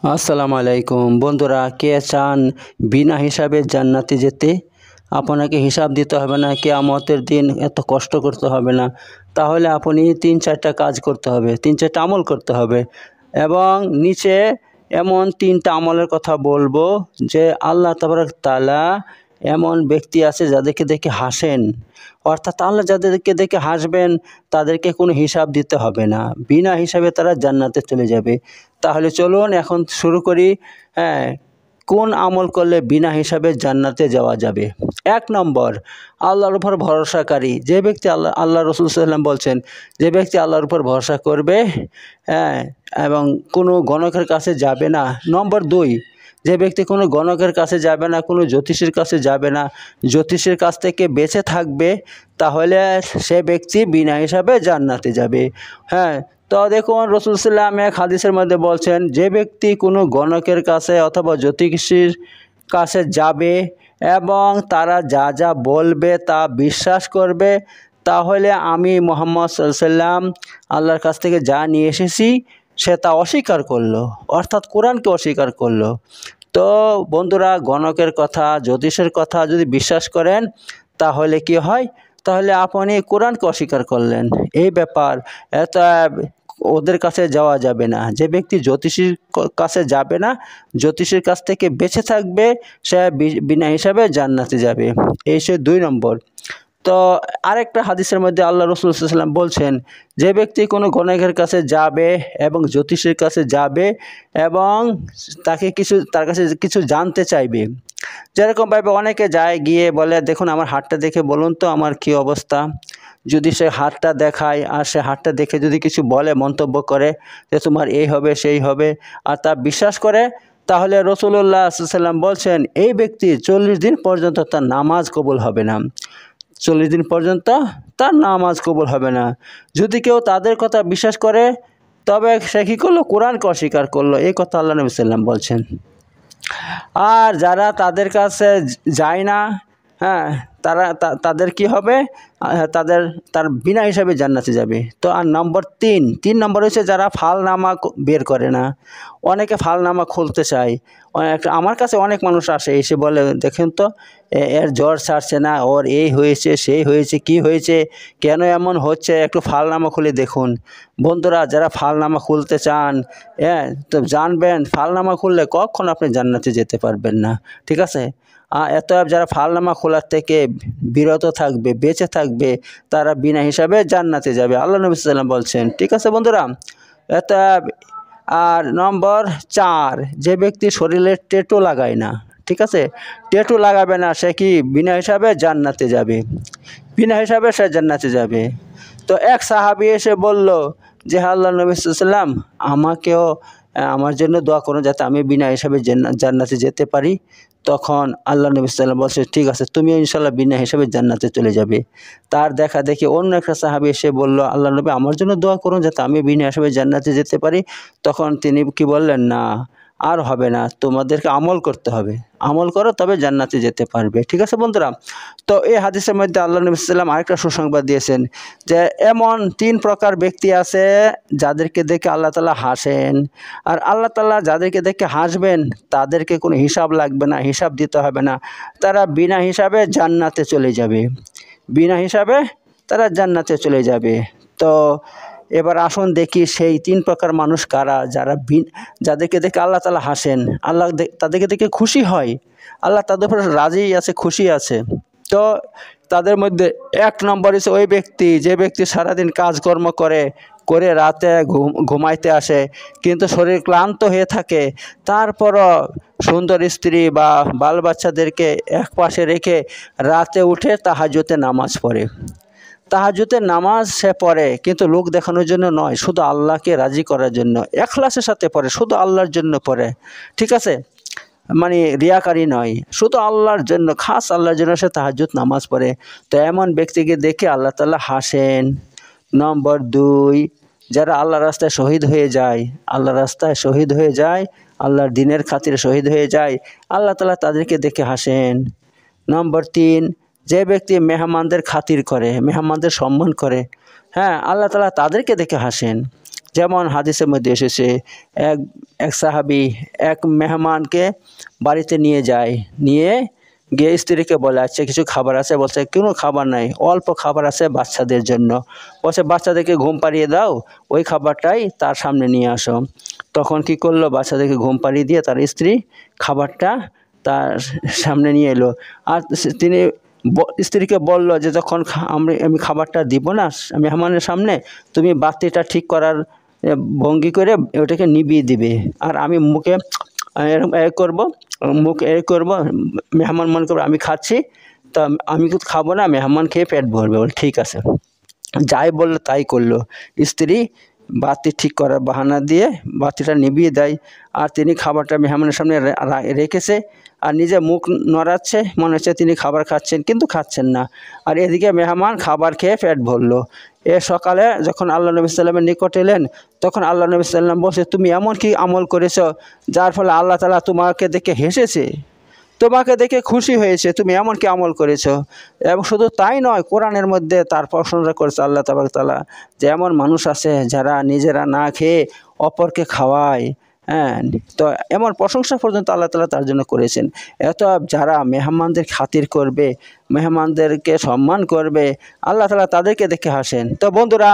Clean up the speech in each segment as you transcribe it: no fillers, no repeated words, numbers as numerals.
আসসালামু আলাইকুম বন্ধুরা, কে চান বিনা হিসাবে জান্নাতে যেতে? আপনাকে হিসাব দিতে হবে না, কিয়ামতের দিন এত কষ্ট করতে হবে না। তাহলে আপনি 3-4টা কাজ করতে হবে, 3-4টা আমল করতে হবে। এবং নিচে এমন 3টা আমলের কথা বলবো যে আল্লাহ তাবারক তাআলা এমন ব্যক্তি আছে যাদেরকে দেখে হাসেন, অর্থাৎ আল্লাহ যাদেরকে দেখে হাসবেন তাদেরকে কোনো হিসাব দিতে হবে না, বিনা হিসাবে তারা জান্নাতে চলে যাবে। তাহলে চলুন এখন শুরু করি। হ্যাঁ, কোন আমল করলে বিনা হিসাবে জান্নাতে যাওয়া যাবে? 1 নম্বর, আল্লাহর উপর ভরসাকারী যে ব্যক্তি, আল্লাহ রাসূল সাল্লাল্লাহু আলাইহি ওয়াসাল্লাম বলছেন, যে ব্যক্তি আল্লাহর উপর ভরসা করবে, হ্যাঁ, এবং কোনো গণকের কাছে যাবে না। নম্বর 2, যে ব্যক্তি কোনো গণকের কাছে যাবে না, কোনো জ্যোতিষীর কাছে যাবে না, জ্যোতিষীর কাছ থেকে বেঁচে থাকবে, তাহলে সে ব্যক্তি বিনা হিসাবে জান্নাতে যাবে। হ্যাঁ, তো দেখুন রাসূল সাল্লাল্লাহু আলাইহি ওয়াসাল্লাম এক হাদিসের মধ্যে বলছেন, যে ব্যক্তি কোনো গণকের কাছে অথবা জ্যোতিষীর কাছে যাবে এবং তারা যা যা বলবে তা বিশ্বাস করবে, তাহলে আমি মুহাম্মদ সাল্লাল্লাহু আলাইহি ওয়াসাল্লাম আল্লাহর কাছ থেকে যা নিয়ে এসেছি সে তা অস্বীকার করলো, অর্থাৎ কোরআনকে অস্বীকার করলো। তো বন্ধুরা, গণকের কথা, জ্যোতিষের কথা যদি বিশ্বাস করেন তাহলে কি হয়? তাহলে আপনি কোরআনকে অস্বীকার করলেন। এই ব্যাপার, এত ওদের কাছে যাওয়া যাবে না। যে ব্যক্তি জ্যোতিষীর কাছে যাবে না, জ্যোতিষীর কাছ থেকে বেঁচে থাকবে, সে বিনা হিসাবে জান্নাতে যাবে। এই সে 2 নম্বর। তো আরেকটা হাদিসের মধ্যে আল্লাহ রাসূল সাল্লাল্লাহু আলাইহি ওয়াসাল্লাম বলছেন, যে ব্যক্তি কোনো গণকের কাছে যাবে এবং জ্যোতিষীর কাছে যাবে এবং তার কাছে কিছু জানতে চাইবে, যেরকমভাবে অনেকে যায়, গিয়ে বলে, দেখুন আমার হাতটা দেখে বলুন তো আমার কি অবস্থা। যদি সে হাতটা দেখায় আর সে হাতটা দেখে যদি কিছু বলে, মন্তব্য করে যে তোমার এই হবে সেই হবে, আর তা বিশ্বাস করে, তাহলে রাসূলুল্লাহ সাল্লাল্লাহু আলাইহি ওয়াসাল্লাম বলছেন এই ব্যক্তি 40 দিন পর্যন্ত তার নামাজ কবুল হবে না। 40 দিন পর্যন্ত তার নামাজ কবুল হবে না। যদি কেউ তাদের কথা বিশ্বাস করে, তবে সে কী করলো? কোরআনকে অস্বীকার করলো। এই কথা আল্লাহ নবী সাল্লাল্লাহু আলাইহি ওয়াসাল্লাম বলছেন। আর যারা তাদের কাছে যায় না, হ্যাঁ, তাদের কি হবে? তার বিনা হিসাবে জান্নাতে যাবে। তো আর নম্বর 3 নম্বর হচ্ছে যারা ফালনামা বের করে না। অনেকে ফালনামা খুলতে চায়। আমার কাছে অনেক মানুষ আসে, এসে বলে, দেখেন তো এর জ্বর ছাড়ছে না, ওর এই হয়েছে সেই হয়েছে, কি হয়েছে, কেন এমন হচ্ছে, একটু ফালনামা খুলে দেখুন। বন্ধুরা, যারা ফালনামা খুলতে চান, হ্যাঁ, তো জানবেন ফালনামা খুললে কখনো আপনি জান্নাতে যেতে পারবেন না। ঠিক আছে? অতএব যারা ফালনামা খোলার থেকে বিরত থাকবে, বেঁচে থাকবে, তারা বিনা হিসাবে জান্নাতে যাবে, আল্লাহ নবী সাল্লাল্লাহু আলাইহি ওয়াসাল্লাম বলছেন। ঠিক আছে বন্ধুরা? অতএব আর নম্বর 4, যে ব্যক্তি শরীরে ট্যাটু লাগায় না, ঠিক আছে, ট্যাটু লাগাবে না, সে কি বিনা হিসাবে জান্নাতে যাবে, বিনা হিসাবে সে জান্নাতে যাবে। তো এক সাহাবী এসে বলল যে, আল্লাহ নবী সাল্লাল্লাহু আলাইহি ওয়াসাল্লাম, আমাকেও আমার জন্য দোয়া করুন যাতে আমি বিনা হিসাবে জান্নাতে যেতে পারি। তখন আল্লাহ নবী সাল্লাল্লাহু আলাইহি ওয়াসাল্লাম বলছে, ঠিক আছে, তুমি ইনশাআল্লাহ বিনা হিসাবে জান্নাতে চলে যাবে। তার দেখা দেখি অন্য একটা সাহাবী এসে বলল, আল্লাহ নবী আমার জন্য দোয়া করুন যাতে আমি বিনা হিসাবে জান্নাতে যেতে পারি। তখন তিনি কি বললেন, না, আর হবে না, তোমাদেরকে আমল করতে হবে, আমল করো তবে জান্নাতে যেতে পারবে। ঠিক আছে বন্ধুরা? তো এই হাদিসের মধ্যে আল্লাহ নবী সাল্লাল্লাহু আলাইহি ওয়াসাল্লাম আরেকটা সুসংবাদ দিয়েছেন যে এমন 3 প্রকার ব্যক্তি আছে যাদেরকে দেখে আল্লাহ তাআলা হাসেন। আর আল্লাহ তাআলা যাদেরকে দেখে হাসবেন তাদেরকে কোনো হিসাব লাগবে না, হিসাব দিতে হবে না, তারা বিনা হিসাবে জান্নাতে চলে যাবে, বিনা হিসাবে তারা জান্নাতে চলে যাবে। তো এবার আসুন দেখি সেই 3 প্রকার মানুষ কারা, যাদেরকে দেখে আল্লাহ তাআলা হাসেন, আল্লাহ তাদেরকে দেখে খুশি হয়, আল্লাহ তাদের উপর রাজি আছে, খুশি আছে। তো তাদের মধ্যে 1 নম্বর হচ্ছে ওই ব্যক্তি, যে ব্যক্তি সারাদিন কাজকর্ম করে রাতে ঘুমাইতে আসে, কিন্তু শরীর ক্লান্ত হয়ে থাকে, তারপরও সুন্দর স্ত্রী বা বাল বাচ্চাদেরকে এক পাশে রেখে রাতে উঠে তাহাজ্জুদে নামাজ পড়ে। তাহাজ্জুদের নামাজ সে পড়ে, কিন্তু লোক দেখানোর জন্য নয়, শুধু আল্লাহকে রাজি করার জন্য, ইখলাসের সাথে পড়ে, শুধু আল্লাহর জন্য পড়ে। ঠিক আছে? মানে রিয়াকারি নয়, শুধু আল্লাহর জন্য, খাস আল্লাহর জন্য সে তাহাজ্জুদ নামাজ পড়ে। তো এমন ব্যক্তিকে দেখে আল্লাহ তাআলা হাসেন। নম্বর 2, যারা আল্লাহর রাস্তায় শহীদ হয়ে যায়, আল্লাহর রাস্তায় শহীদ হয়ে যায়, আল্লাহর দ্বীনের খাতিরে শহীদ হয়ে যায়, আল্লাহ তাআলা তাদেরকে দেখে হাসেন। নম্বর 3, যে ব্যক্তি মেহমানদের খাতির করে, মেহমানদের সম্মান করে, হ্যাঁ, আল্লাহ তাআলা তাদেরকে দেখে হাসেন। যেমন হাদিসের মধ্যে এসেছে, এক এক সাহাবী এক মেহমানকে বাড়িতে নিয়ে যায়, নিয়ে গিয়ে স্ত্রীকে বলে, আচ্ছা কিছু খাবার আছে? বলছে কোনো খাবার নাই, অল্প খাবার আছে বাচ্চাদের জন্য। বলছে বাচ্চাদেরকে ঘুম পাড়িয়ে দাও, ওই খাবারটাই তার সামনে নিয়ে আসো। তখন কি করলো, বাচ্চাদেরকে ঘুম পাড়িয়ে দিয়ে তার স্ত্রী খাবারটা তার সামনে নিয়ে এলো। আর তিনি স্ত্রীকে বলল যে যখন আমি খাবারটা দিব না মেহমানের সামনে, তুমি বাতিটা ঠিক করার ভঙ্গি করে ওটাকে নিভিয়ে দিবে, আর আমি মুখে এরকম করবো, মুখ করবো, মেহমান মনে করবো আমি খাচ্ছি, তা আমি কিন্তু খাবো না, মেহমান খেয়ে পেট ভরবে। বলে ঠিক আছে। যাই বললো তাই করলো। স্ত্রী বাতি ঠিক করার বাহানা দিয়ে বাতিটা নিভিয়ে দেয়, আর তিনি খাবারটা মেহমানের সামনে রেখেছে, আর নিজে মুখ নড়াচ্ছে, মনে হচ্ছে তিনি খাবার খাচ্ছেন, কিন্তু খাচ্ছেন না। আর এদিকে মেহমান খাবার খেয়ে পেট ভরলো। সকালে যখন আল্লাহ নবী সাল্লামের নিকট এলেন, তখন আল্লাহ নবী সাল্লাম বলছে, তুমি এমন কি আমল করেছ যার ফলে আল্লাহ তাআলা তোমাকে দেখে হেসেছে, তোমাকে দেখে খুশি হয়েছে, তুমি এমন কি আমল করেছো? এবং শুধু তাই নয়, কোরআনের মধ্যে তার প্রশংসা করেছে আল্লাহ তাআলা, যে এমন মানুষ আছে যারা নিজেরা না খেয়ে অপরকে খাওয়ায়। হ্যাঁ, তো এমন প্রশংসা পর্যন্ত আল্লাহ তাআলা তার জন্য করেছেন। এত যারা মেহমানদের খাতির করবে, মেহমানদেরকে সম্মান করবে, আল্লাহ তাআলা তাদেরকে দেখে হাসেন। তো বন্ধুরা,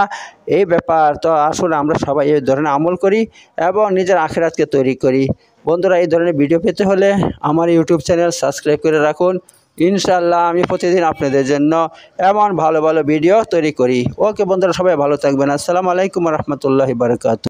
এই ব্যাপার তো আসলে আমরা সবাই এই ধরনের আমল করি এবং নিজের আখিরাতকে তৈরি করি। বন্ধুরা, এই ধরনের ভিডিও পেতে হলে আমার ইউটিউব চ্যানেল সাবস্ক্রাইব করে রাখুন। ইনশাআল্লাহ আমি প্রতিদিন আপনাদের জন্য এমন ভালো ভালো ভিডিও তৈরি করি। ওকে বন্ধুরা, সবাই ভালো থাকবেন। আসসালামু আলাইকুম ওয়া রাহমাতুল্লাহি ওয়া বারাকাতুহু।